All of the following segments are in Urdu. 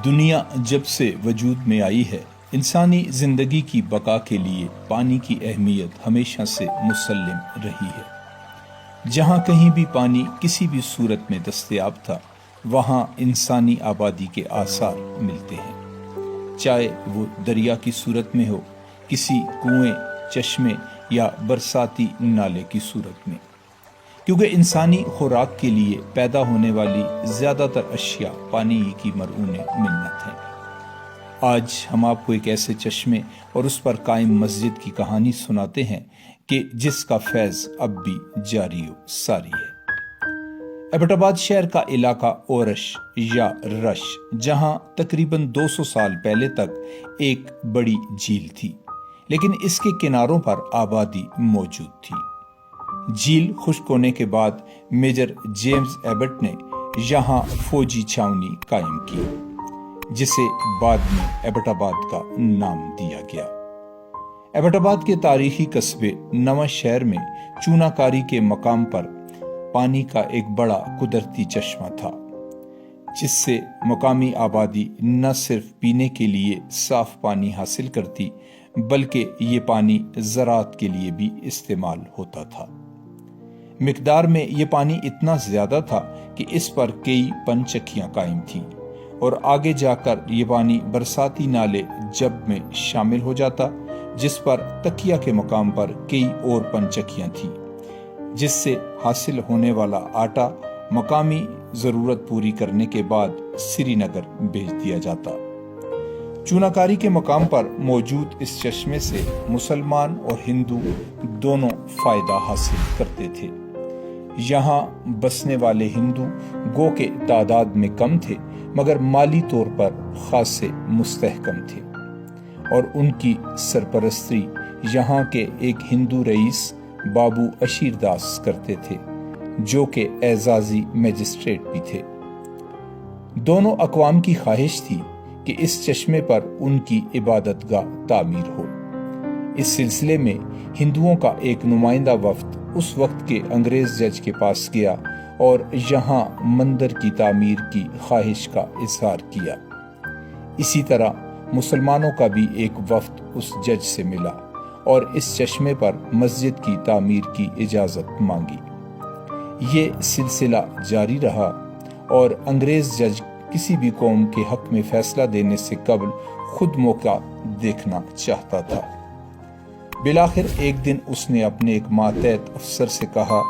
دنیا جب سے وجود میں آئی ہے، انسانی زندگی کی بقا کے لیے پانی کی اہمیت ہمیشہ سے مسلم رہی ہے۔ جہاں کہیں بھی پانی کسی بھی صورت میں دستیاب تھا، وہاں انسانی آبادی کے آثار ملتے ہیں، چاہے وہ دریا کی صورت میں ہو، کسی کنویں، چشمے یا برساتی نالے کی صورت میں، کیونکہ انسانی خوراک کے لیے پیدا ہونے والی زیادہ تر اشیاء پانی ہی کی مرہون منت ہیں۔ آج ہم آپ کو ایک ایسے چشمے اور اس پر قائم مسجد کی کہانی سناتے ہیں کہ جس کا فیض اب بھی جاری و ساری ہے۔ ایبٹ آباد شہر کا علاقہ اورش یا رش، جہاں تقریباً 200 سال پہلے تک ایک بڑی جھیل تھی، لیکن اس کے کناروں پر آبادی موجود تھی۔ جھیل خشک ہونے کے بعد میجر جیمز ایبٹ نے یہاں فوجی چھاونی قائم کی، جسے بعد میں ایبٹ آباد کا نام دیا گیا۔ ایبٹ آباد کے تاریخی قصبے نواں شہر میں چونا کاری کے مقام پر پانی کا ایک بڑا قدرتی چشمہ تھا، جس سے مقامی آبادی نہ صرف پینے کے لیے صاف پانی حاصل کرتی، بلکہ یہ پانی زراعت کے لیے بھی استعمال ہوتا تھا۔ مقدار میں یہ پانی اتنا زیادہ تھا کہ اس پر کئی پن چکیاں قائم تھیں، اور آگے جا کر یہ پانی برساتی نالے جب میں شامل ہو جاتا، جس پر تکیہ کے مقام پر کئی اور پن چکیاں تھیں، جس سے حاصل ہونے والا آٹا مقامی ضرورت پوری کرنے کے بعد سری نگر بھیج دیا جاتا۔ چوناکاری کے مقام پر موجود اس چشمے سے مسلمان اور ہندو دونوں فائدہ حاصل کرتے تھے۔ یہاں بسنے والے ہندو گو کے تعداد میں کم تھے، مگر مالی طور پر خاصے مستحکم تھے، اور ان کی سرپرستی یہاں کے ایک ہندو رئیس بابو اشیر داس کرتے تھے، جو کہ اعزازی میجسٹریٹ بھی تھے۔ دونوں اقوام کی خواہش تھی کہ اس چشمے پر ان کی عبادت گاہ تعمیر ہو۔ اس سلسلے میں ہندوؤں کا ایک نمائندہ وفد اس وقت کے انگریز جج کے پاس گیا اور یہاں مندر کی تعمیر کی خواہش کا اظہار کیا۔ اسی طرح مسلمانوں کا بھی ایک وفد اس جج سے ملا اور اس چشمے پر مسجد کی تعمیر کی اجازت مانگی۔ یہ سلسلہ جاری رہا، اور انگریز جج کسی بھی قوم کے حق میں فیصلہ دینے سے قبل خود موقع دیکھنا چاہتا تھا۔ بالآخر ایک دن اس نے اپنے ایک ماتحت افسر سے کہا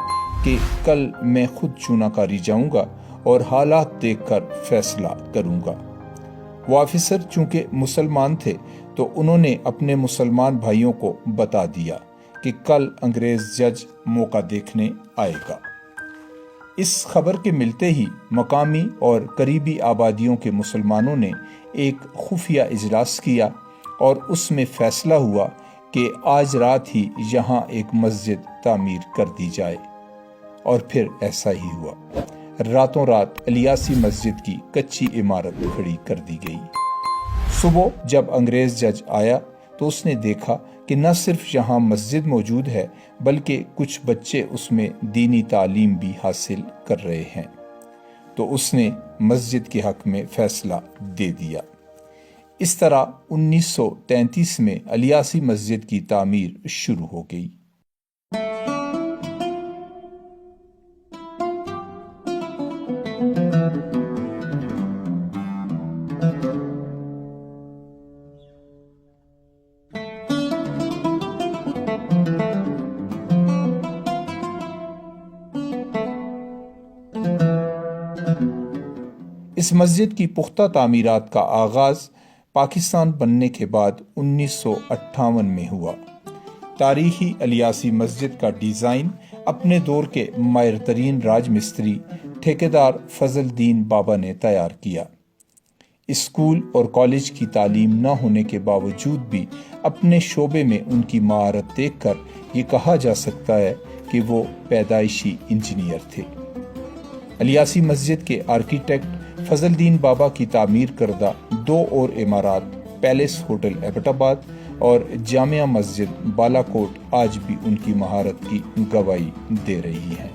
کہ کل میں خود چونا کاری جاؤں گا اور حالات دیکھ کر فیصلہ کروں گا۔ وہ آفیسر چونکہ مسلمان تھے، تو انہوں نے اپنے مسلمان بھائیوں کو بتا دیا کہ کل انگریز جج موقع دیکھنے آئے گا۔ اس خبر کے ملتے ہی مقامی اور قریبی آبادیوں کے مسلمانوں نے ایک خفیہ اجلاس کیا، اور اس میں فیصلہ ہوا کہ آج رات ہی یہاں ایک مسجد تعمیر کر دی جائے، اور پھر ایسا ہی ہوا۔ راتوں رات الیاسی مسجد کی کچی عمارت کھڑی کر دی گئی۔ صبح جب انگریز جج آیا تو اس نے دیکھا کہ نہ صرف یہاں مسجد موجود ہے، بلکہ کچھ بچے اس میں دینی تعلیم بھی حاصل کر رہے ہیں، تو اس نے مسجد کے حق میں فیصلہ دے دیا۔ اس طرح 1933 میں الیاسی مسجد کی تعمیر شروع ہو گئی۔ اس مسجد کی پختہ تعمیرات کا آغاز پاکستان بننے کے بعد 1958 میں ہوا۔ تاریخی الیاسی مسجد کا ڈیزائن اپنے دور کے ماہر ترین راج مستری ٹھیکیدار فضل الدین بابا نے تیار کیا۔ اسکول اور کالج کی تعلیم نہ ہونے کے باوجود بھی اپنے شعبے میں ان کی مہارت دیکھ کر یہ کہا جا سکتا ہے کہ وہ پیدائشی انجینئر تھے۔ الیاسی مسجد کے آرکیٹیکٹ فضل الدین بابا کی تعمیر کردہ دو اور عمارات پیلس ہوٹل ایبٹ آباد اور جامعہ مسجد بالا کوٹ آج بھی ان کی مہارت کی گواہی دے رہی ہیں۔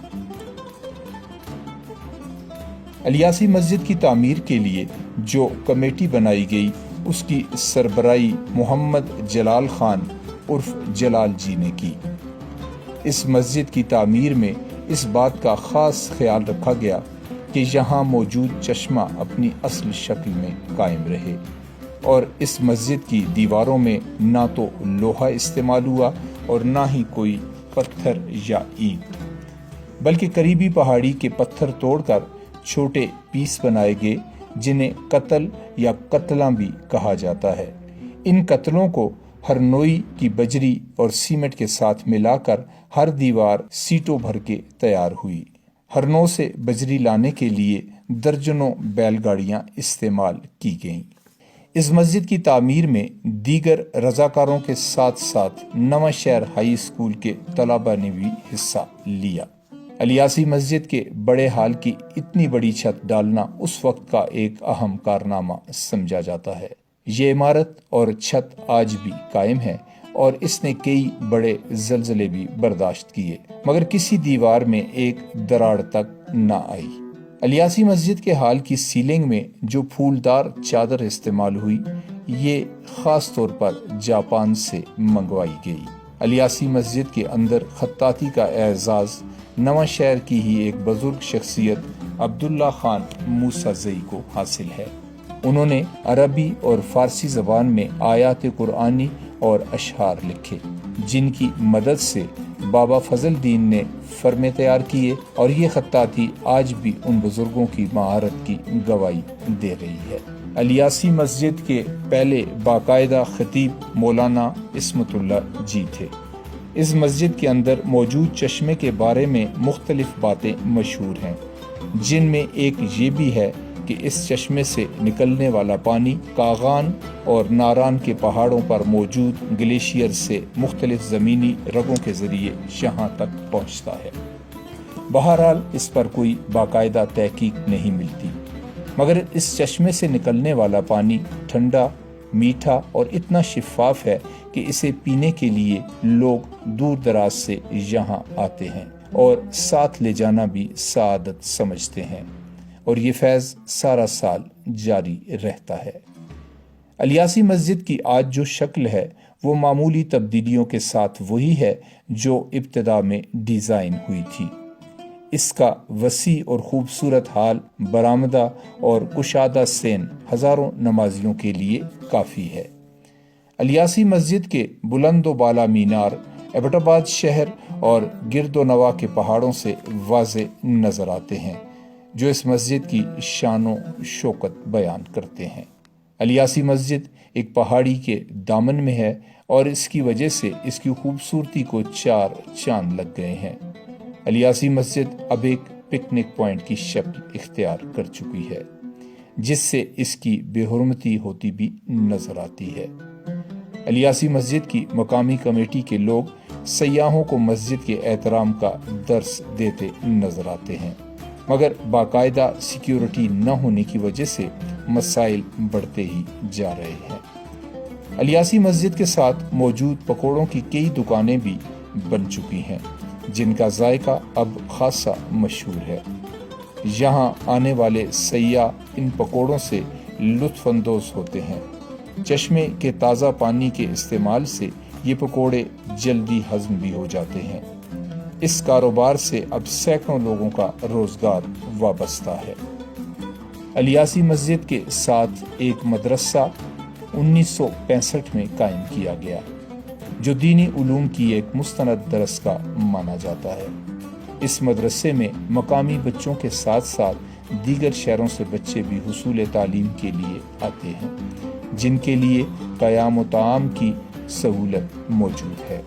الیاسی مسجد کی تعمیر کے لیے جو کمیٹی بنائی گئی اس کی سربراہی محمد جلال خان عرف جلال جی نے کی۔ اس مسجد کی تعمیر میں اس بات کا خاص خیال رکھا گیا کہ یہاں موجود چشمہ اپنی اصل شکل میں قائم رہے، اور اس مسجد کی دیواروں میں نہ تو لوہا استعمال ہوا اور نہ ہی کوئی پتھر یا اینٹ، بلکہ قریبی پہاڑی کے پتھر توڑ کر چھوٹے پیس بنائے گئے جنہیں قتل یا قتلاں بھی کہا جاتا ہے۔ ان قتلوں کو ہر نوئی کی بجری اور سیمنٹ کے ساتھ ملا کر ہر دیوار سیٹوں بھر کے تیار ہوئی۔ ہر نو سے بجری لانے کے لیے درجنوں بیل گاڑیاں استعمال کی گئیں۔ اس مسجد کی تعمیر میں دیگر رضاکاروں کے ساتھ ساتھ نواں شہر ہائی اسکول کے طلباء نے بھی حصہ لیا۔ الیاسی مسجد کے بڑے ہال کی اتنی بڑی چھت ڈالنا اس وقت کا ایک اہم کارنامہ سمجھا جاتا ہے۔ یہ عمارت اور چھت آج بھی قائم ہے اور اس نے کئی بڑے زلزلے بھی برداشت کیے، مگر کسی دیوار میں ایک دراڑ تک نہ آئی۔ الیاسی مسجد کے ہال کی سیلنگ میں جو پھولدار چادر استعمال ہوئی، یہ خاص طور پر جاپان سے منگوائی گئی۔ الیاسی مسجد کے اندر خطاطی کا اعزاز نواں شہر کی ہی ایک بزرگ شخصیت عبداللہ خان موسیٰ کو حاصل ہے۔ انہوں نے عربی اور فارسی زبان میں آیات قرآنی اور اشعار لکھے، جن کی مدد سے بابا فضل الدین نے فرمے تیار کیے، اور یہ خطاطی آج بھی ان بزرگوں کی مہارت کی گواہی دے رہی ہے۔ الیاسی مسجد کے پہلے باقاعدہ خطیب مولانا عصمت اللہ جی تھے۔ اس مسجد کے اندر موجود چشمے کے بارے میں مختلف باتیں مشہور ہیں، جن میں ایک یہ بھی ہے کہ اس چشمے سے نکلنے والا پانی کاغان اور ناران کے پہاڑوں پر موجود گلیشیئر سے مختلف زمینی رگوں کے ذریعے یہاں تک پہنچتا ہے۔ بہرحال اس پر کوئی باقاعدہ تحقیق نہیں ملتی، مگر اس چشمے سے نکلنے والا پانی ٹھنڈا، میٹھا اور اتنا شفاف ہے کہ اسے پینے کے لیے لوگ دور دراز سے یہاں آتے ہیں اور ساتھ لے جانا بھی سعادت سمجھتے ہیں، اور یہ فیض سارا سال جاری رہتا ہے۔ الیاسی مسجد کی آج جو شکل ہے وہ معمولی تبدیلیوں کے ساتھ وہی ہے جو ابتدا میں ڈیزائن ہوئی تھی۔ اس کا وسیع اور خوبصورت ہال، برآمدہ اور کشادہ سین ہزاروں نمازیوں کے لیے کافی ہے۔ الیاسی مسجد کے بلند و بالا مینار ایبٹ آباد شہر اور گرد و نواح کے پہاڑوں سے واضح نظر آتے ہیں، جو اس مسجد کی شان و شوکت بیان کرتے ہیں۔ الیاسی مسجد ایک پہاڑی کے دامن میں ہے اور اس کی وجہ سے اس کی خوبصورتی کو چار چاند لگ گئے ہیں۔ الیاسی مسجد اب ایک پکنک پوائنٹ کی شکل اختیار کر چکی ہے، جس سے اس کی بے حرمتی ہوتی بھی نظر آتی ہے۔ الیاسی مسجد کی مقامی کمیٹی کے لوگ سیاحوں کو مسجد کے احترام کا درس دیتے نظر آتے ہیں، مگر باقاعدہ سیکیورٹی نہ ہونے کی وجہ سے مسائل بڑھتے ہی جا رہے ہیں۔ الیاسی مسجد کے ساتھ موجود پکوڑوں کی کئی دکانیں بھی بن چکی ہیں، جن کا ذائقہ اب خاصا مشہور ہے۔ یہاں آنے والے سیاح ان پکوڑوں سے لطف اندوز ہوتے ہیں۔ چشمے کے تازہ پانی کے استعمال سے یہ پکوڑے جلدی ہضم بھی ہو جاتے ہیں۔ اس کاروبار سے اب سینکڑوں لوگوں کا روزگار وابستہ ہے۔ الیاسی مسجد کے ساتھ ایک مدرسہ 1965 میں قائم کیا گیا، جو دینی علوم کی ایک مستند درس کا مانا جاتا ہے۔ اس مدرسے میں مقامی بچوں کے ساتھ ساتھ دیگر شہروں سے بچے بھی حصول تعلیم کے لیے آتے ہیں، جن کے لیے قیام و طعام کی سہولت موجود ہے۔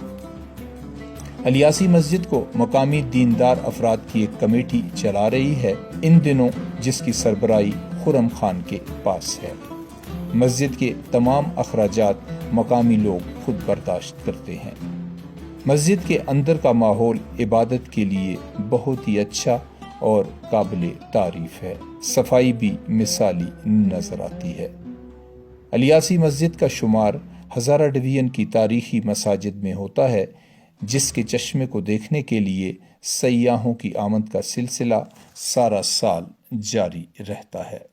الیاسی مسجد کو مقامی دیندار افراد کی ایک کمیٹی چلا رہی ہے ان دنوں، جس کی سربراہی خرم خان کے پاس ہے۔ مسجد کے تمام اخراجات مقامی لوگ خود برداشت کرتے ہیں۔ مسجد کے اندر کا ماحول عبادت کے لیے بہت ہی اچھا اور قابل تعریف ہے۔ صفائی بھی مثالی نظر آتی ہے۔ الیاسی مسجد کا شمار ہزارہ ڈویژن کی تاریخی مساجد میں ہوتا ہے، جس کے چشمے کو دیکھنے کے لیے سیاحوں کی آمد کا سلسلہ سارا سال جاری رہتا ہے۔